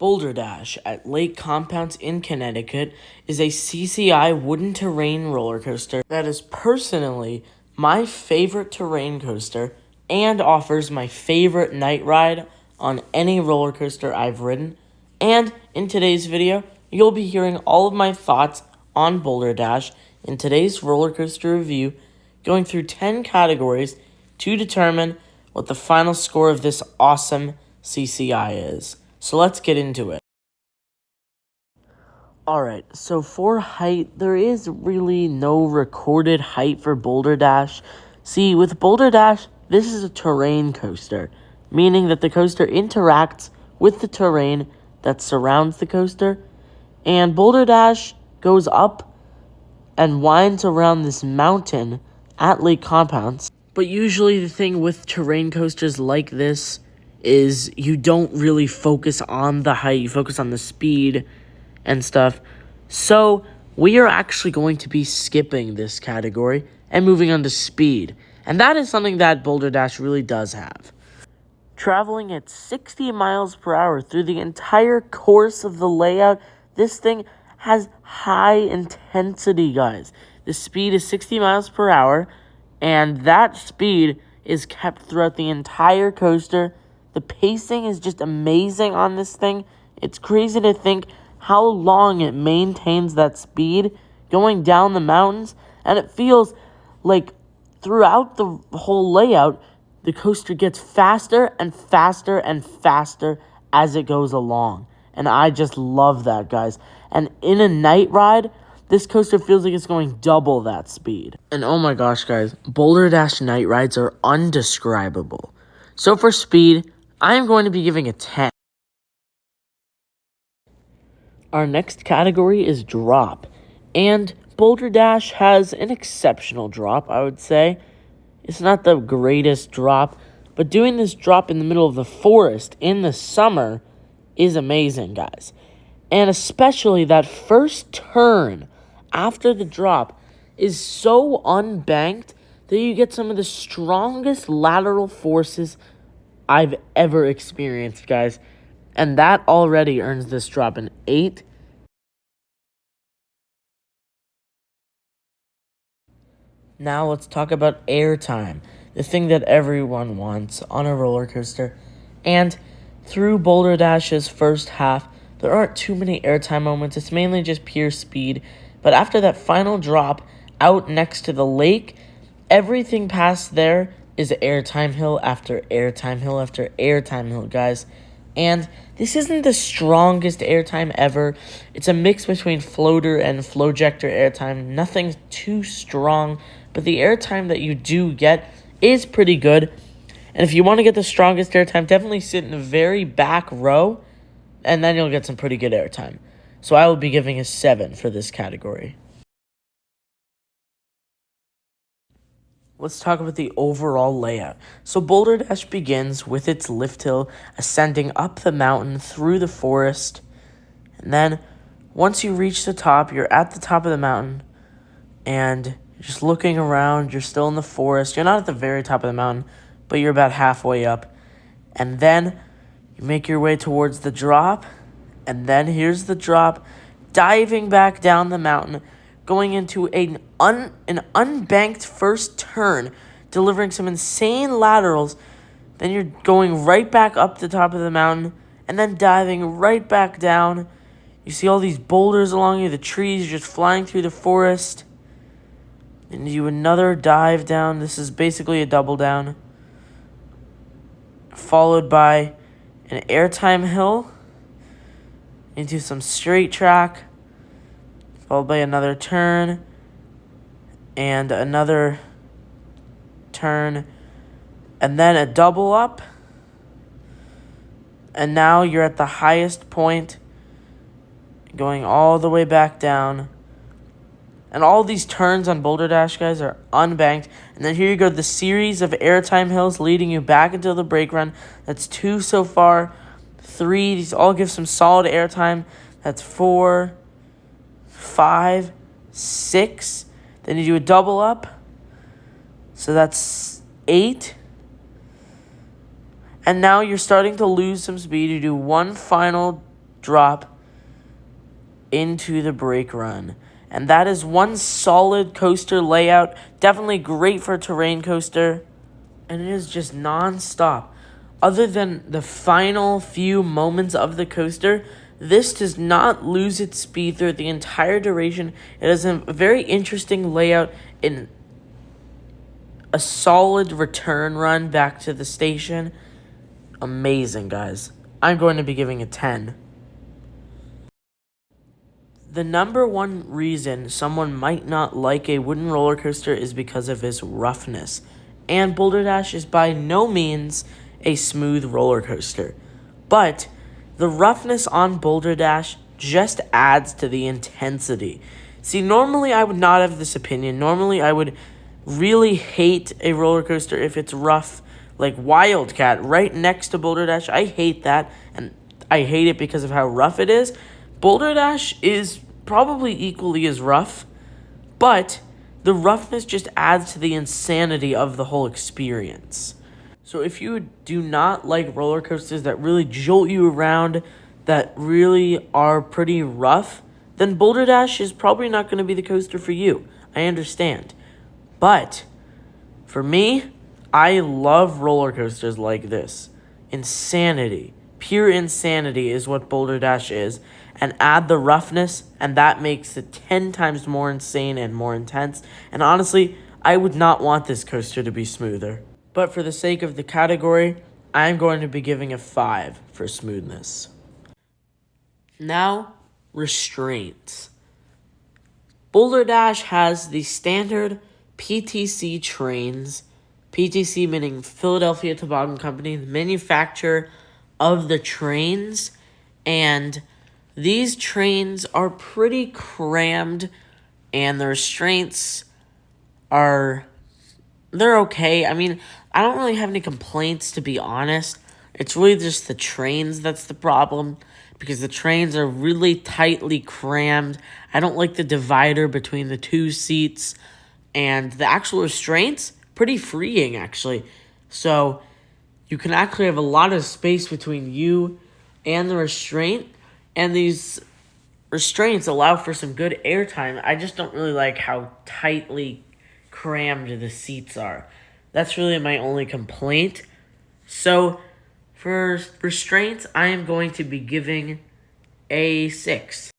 Boulder Dash at Lake Compounce in Connecticut is a CCI wooden terrain roller coaster that is personally my favorite terrain coaster and offers my favorite night ride on any roller coaster I've ridden. And in today's video, you'll be hearing all of my thoughts on Boulder Dash in today's roller coaster review, going through 10 categories to determine what the final score of this awesome CCI is. So let's get into it. Alright, so for height, there is really no recorded height for Boulder Dash. See, with Boulder Dash, this is a terrain coaster, meaning that the coaster interacts with the terrain that surrounds the coaster, and Boulder Dash goes up and winds around this mountain at Lake Compounce. But usually the thing with terrain coasters like this is you don't really focus on the height, you focus on the speed and stuff. So we are actually going to be skipping this category and moving on to speed. And that is something that Boulder Dash really does have. Traveling at 60 miles per hour through the entire course of the layout, this thing has high intensity, guys. The speed is 60 miles per hour, and that speed is kept throughout the entire coaster. The pacing is just amazing on this thing. It's crazy to think how long it maintains that speed going down the mountains, and it feels like throughout the whole layout, the coaster gets faster and faster and faster as it goes along. And I just love that, guys. And in a night ride, this coaster feels like it's going double that speed. And oh my gosh, guys, Boulder Dash night rides are undescribable. So for speed, I am going to be giving a 10. Our next category is drop. And Boulder Dash has an exceptional drop, I would say. It's not the greatest drop, but doing this drop in the middle of the forest in the summer is amazing, guys. And especially that first turn after the drop is so unbanked that you get some of the strongest lateral forces I've ever experienced, guys. And that already earns this drop an 8. Now let's talk about airtime, the thing that everyone wants on a roller coaster. And through Boulder Dash's first half, there aren't too many airtime moments. It's mainly just pure speed. But after that final drop out next to the lake, everything past there is airtime hill after airtime hill after airtime hill, guys. And this isn't the strongest airtime ever. It's a mix between floater and flowjector airtime. Nothing too strong, but the airtime that you do get is pretty good. And if you want to get the strongest airtime, definitely sit in the very back row, and then you'll get some pretty good airtime. So I will be giving a 7 for this category. Let's talk about the overall layout. So Boulder Dash begins with its lift hill, ascending up the mountain through the forest. And then once you reach the top, you're at the top of the mountain, and you're just looking around. You're still in the forest. You're not at the very top of the mountain, but you're about halfway up. And then you make your way towards the drop, and then here's the drop, diving back down the mountain, going into an unbanked first turn, delivering some insane laterals. Then you're going right back up the top of the mountain, and then diving right back down. You see all these boulders along you, the trees just flying through the forest. And you another dive down. This is basically a double down, followed by an airtime hill into some straight track, followed by another turn and another turn, and then a double up. And now you're at the highest point, going all the way back down. And all these turns on Boulder Dash, guys, are unbanked. And then here you go, the series of airtime hills leading you back into the brake run. That's 2 so far. 3, these all give some solid airtime. That's 4, 5, 6. Then you do a double up. So that's 8. And now you're starting to lose some speed. You do one final drop into the brake run. And that is one solid coaster layout. Definitely great for a terrain coaster. And it is just non-stop. Other than the final few moments of the coaster, this does not lose its speed throughout the entire duration. It has a very interesting layout in a solid return run back to the station. Amazing, guys. I'm going to be giving it 10. The number one reason someone might not like a wooden roller coaster is because of its roughness. And Boulder Dash is by no means a smooth roller coaster. But the roughness on Boulder Dash just adds to the intensity. See, normally I would not have this opinion. Normally I would really hate a roller coaster if it's rough, like Wildcat right next to Boulder Dash. I hate that, and I hate it because of how rough it is. Boulder Dash is probably equally as rough, but the roughness just adds to the insanity of the whole experience. So if you do not like roller coasters that really jolt you around, that really are pretty rough, then Boulder Dash is probably not going to be the coaster for you. I understand. But for me, I love roller coasters like this. Insanity. Pure insanity is what Boulder Dash is. And add the roughness, and that makes it 10 times more insane and more intense. And honestly, I would not want this coaster to be smoother. But for the sake of the category, I'm going to be giving a 5 for smoothness. Now, restraints. Boulder Dash has the standard PTC trains. PTC meaning Philadelphia Toboggan Company, the manufacturer of the trains. And these trains are pretty crammed, and the restraints they're okay. I mean, I don't really have any complaints, to be honest. It's really just the trains that's the problem, because the trains are really tightly crammed. I don't like the divider between the two seats, and the actual restraints, pretty freeing, actually. So you can actually have a lot of space between you and the restraint, and these restraints allow for some good airtime. I just don't really like how tightly crammed the seats are. That's really my only complaint. So for restraints, I am going to be giving a 6.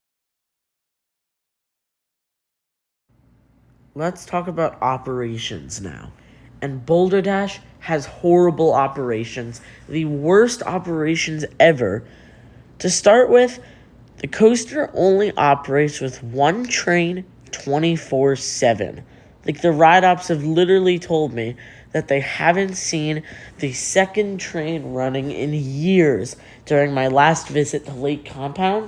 Let's talk about operations now. And Boulder Dash has horrible operations. The worst operations ever. To start with, the coaster only operates with one train 24/7. Like, the ride ops have literally told me that they haven't seen the second train running in years during my last visit to Lake Compound.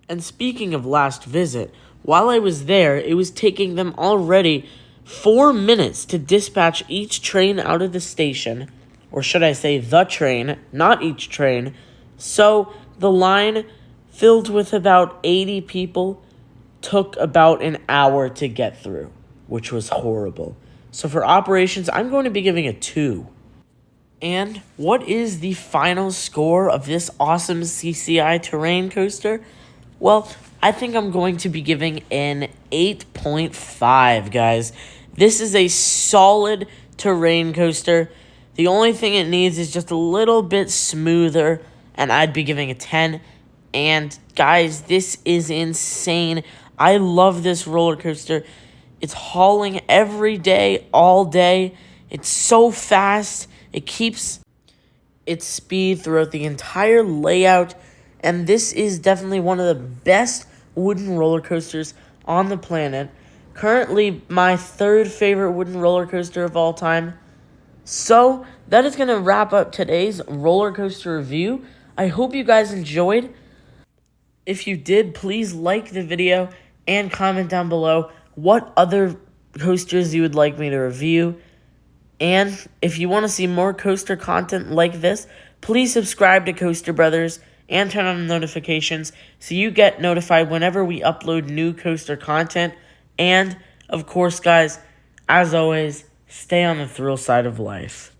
And speaking of last visit, while I was there, it was taking them already 4 minutes to dispatch each train out of the station. Or should I say the train, not each train. So the line, filled with about 80 people, took about an hour to get through, which was horrible. So for operations, I'm going to be giving a 2. And what is the final score of this awesome CCI terrain coaster? Well, I think I'm going to be giving an 8.5, guys. This is a solid terrain coaster. The only thing it needs is just a little bit smoother, and I'd be giving a 10. And guys, this is insane. I love this roller coaster. It's hauling every day, all day. It's so fast. It keeps its speed throughout the entire layout. And this is definitely one of the best wooden roller coasters on the planet. Currently, my third favorite wooden roller coaster of all time. So, that is going to wrap up today's roller coaster review. I hope you guys enjoyed. If you did, please like the video and comment down below what other coasters you would like me to review. And if you want to see more coaster content like this, please subscribe to Coaster Brothers and turn on notifications so you get notified whenever we upload new coaster content. And, of course, guys, as always, stay on the thrill side of life.